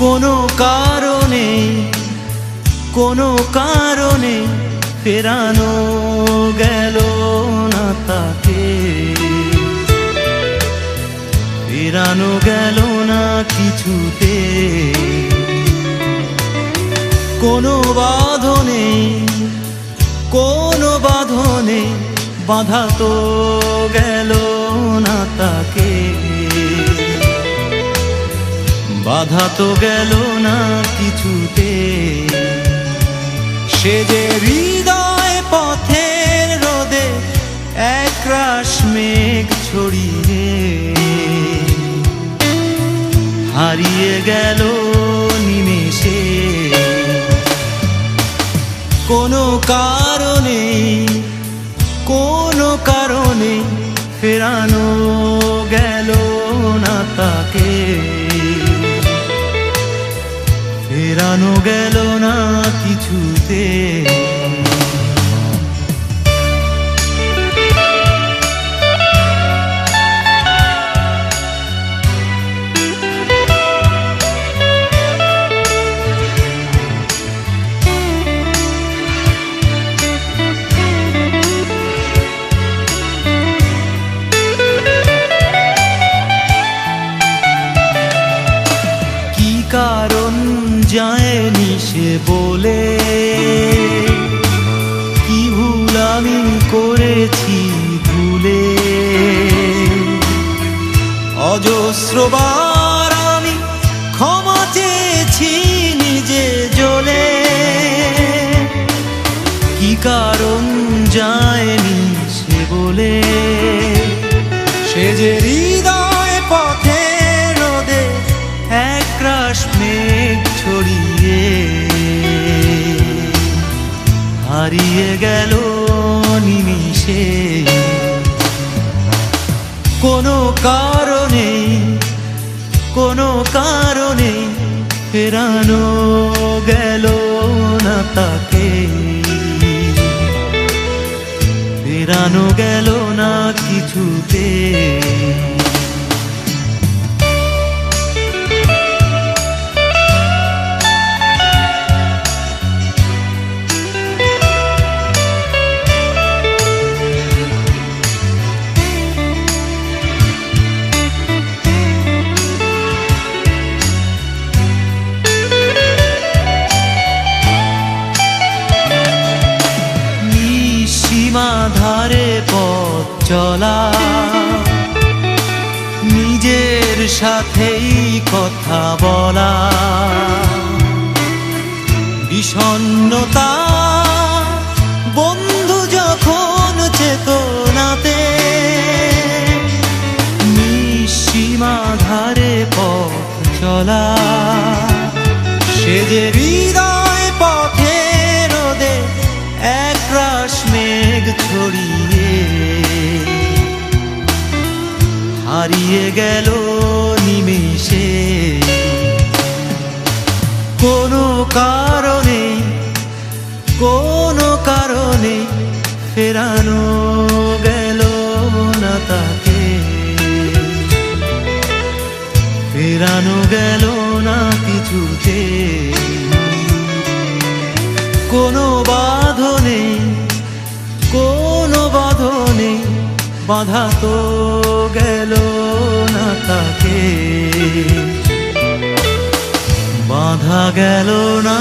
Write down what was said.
কোনো কারণে ফেরানো গেল না তাকে, ফেরানো গেল না কিছুতে। কোনো বাঁধনে বাঁধা তো গেল না তাকে, বাঁধা তো গেল না কিছুতে। সে যে হৃদয় পথের রোদে একরাশ মেঘ ছড়িয়ে হারিয়ে গেল নিমেষে। কোনো কারণে ফেরানো গেল না তাকে, ফেরানো গেল না কিছুতে। কারণ যায়নি সে বলে, কি ভুল আমি করেছি ভুলে। অজস্রবার আমি ক্ষমা চেয়েছি নিজে জ্বলে। কি কারণ যায়নি সে বলে, সে যে হৃদয় পথে রোদে একরাশ মেঘ ছড়িয়ে হারিয়ে গেল নিমিষে। কোনো কারণে ফেরানো গেল না তাকে, ফেরানো গেল না কিছুতে। ধারে পথ চলা, নিজের সাথেই কথা বলা, বিষণ্ণতা বন্ধু যখন চেতনাতে। নিঃসীমা ধারে পথ চলা, সে যে হৃদয় পথে রোদে একরাশ মেঘ ছড়িয়ে হারিয়ে গেল নিমেষে। কোনো কারণে ফেরানো গেল না তাকে, ফেরানো গেল না কিছুতে। কোনো বাঁধনে বাঁধা তো গেল না তাকে, বাঁধা গেল না